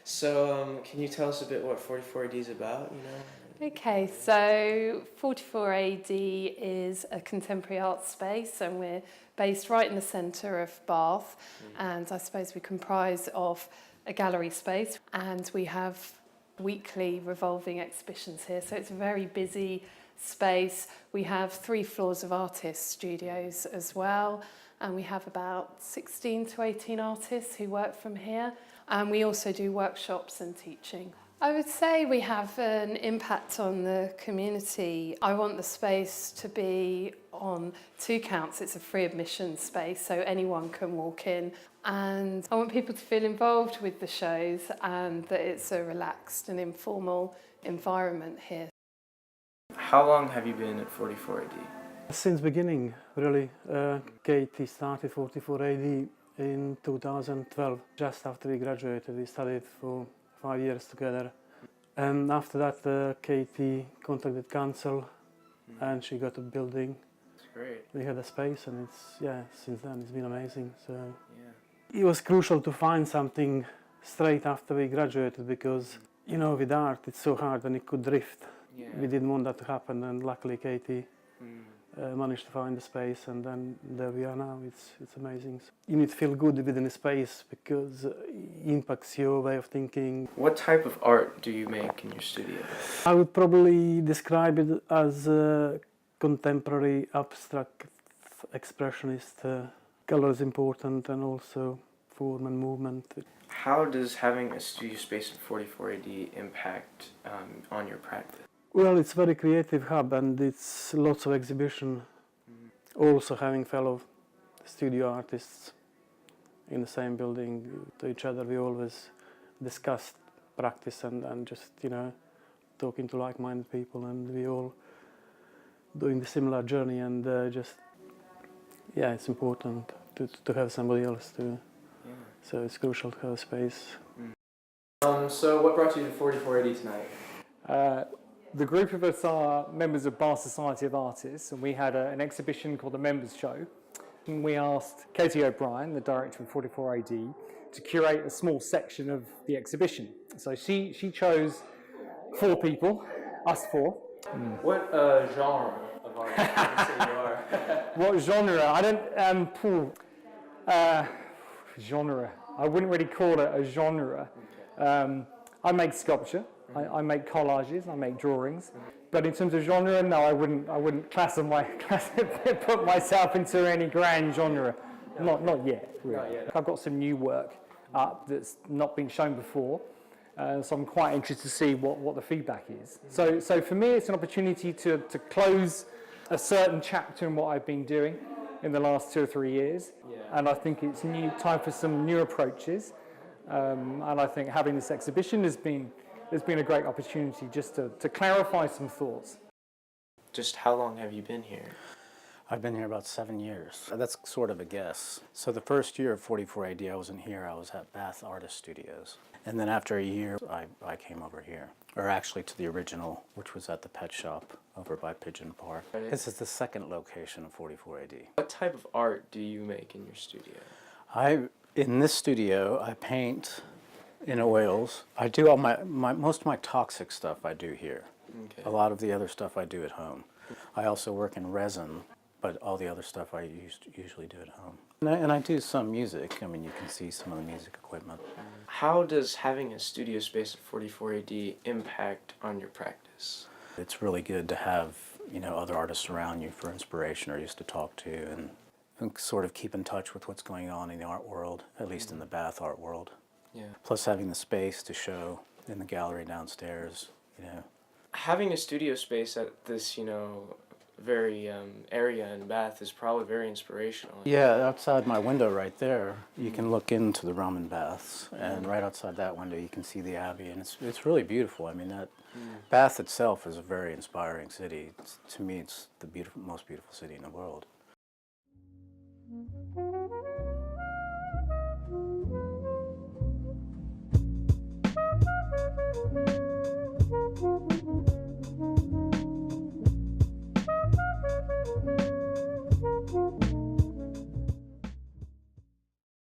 So, can you tell us a bit what 44 AD is about, you know? Okay, so 44 AD is a contemporary art space, and we're based right in the centre of Bath, and I suppose we comprise of a gallery space, and we have weekly revolving exhibitions here, so it's a very busy space. We have 3 floors of artist studios as well, and we have about 16 to 18 artists who work from here, and we also do workshops and teaching. I would say we have an impact on the community. I want the space to be on 2 counts. It's a free admission space, so anyone can walk in. And I want people to feel involved with the shows and that it's a relaxed and informal environment here. How long have you been at 44 AD? Since beginning, really. Katie started 44 AD in 2012. Just after we graduated, we studied for 5 years together. And after that, Katie contacted council and she got a building. That's great. We had a space, and since then it's been amazing. So it was crucial to find something straight after we graduated, because, you know, with art it's so hard and it could drift. Yeah. We didn't want that to happen, and luckily Katie managed to find the space, and then there we are now. It's amazing. You need to feel good within a space because it impacts your way of thinking. What type of art do you make in your studio? I would probably describe it as a contemporary abstract expressionist. Color is important, and also form and movement. How does having a studio space in 44 AD impact on your practice? Well, it's a very creative hub, and it's lots of exhibition. Also having fellow studio artists in the same building to each other, we always discuss practice and just, you know, talking to like-minded people, and we all doing the similar journey, and it's important to have somebody else too. Yeah. So it's crucial to have a space. So what brought you to 44 AD tonight? The group of us are members of Bath Society of Artists, and we had an exhibition called the Members Show. And we asked Katie O'Brien, the director of 44 AD, to curate a small section of the exhibition. So she chose 4 people, us 4. What genre of art would you say you are? What genre? I don't, genre. I wouldn't really call it a genre. I make sculpture. I make collages, I make drawings, but in terms of genre, no, I wouldn't put myself into any grand genre. No. Not yet, really. Not yet. I've got some new work up that's not been shown before, so I'm quite interested to see what the feedback is. So for me, it's an opportunity to close a certain chapter in what I've been doing in the last 2 or 3 years, and I think it's time for some new approaches, and I think having this exhibition has been a great opportunity just to clarify some thoughts. Just how long have you been here? I've been here about 7 years. That's sort of a guess. So the first year of 44 AD, I wasn't here. I was at Bath Artist Studios. And then after a year, I came over here. Or actually to the original, which was at the pet shop over by Pigeon Park. This is the second location of 44 AD. What type of art do you make in your studio? In this studio, I paint in oils. I do all most of my toxic stuff I do here. Okay. A lot of the other stuff I do at home. I also work in resin, but all the other stuff I usually do at home. And I do some music. I mean, you can see some of the music equipment. How does having a studio space at 44 AD impact on your practice? It's really good to have, you know, other artists around you for inspiration or just to talk to and sort of keep in touch with what's going on in the art world, at least in the Bath art world. Yeah. Plus having the space to show in the gallery downstairs, you know. Having a studio space at this, very area in Bath is probably very inspirational. Yeah, outside my window right there, you can look into the Roman baths, and right outside that window you can see the Abbey, and it's really beautiful. I mean, that Bath itself is a very inspiring city. To me, it's the most beautiful city in the world.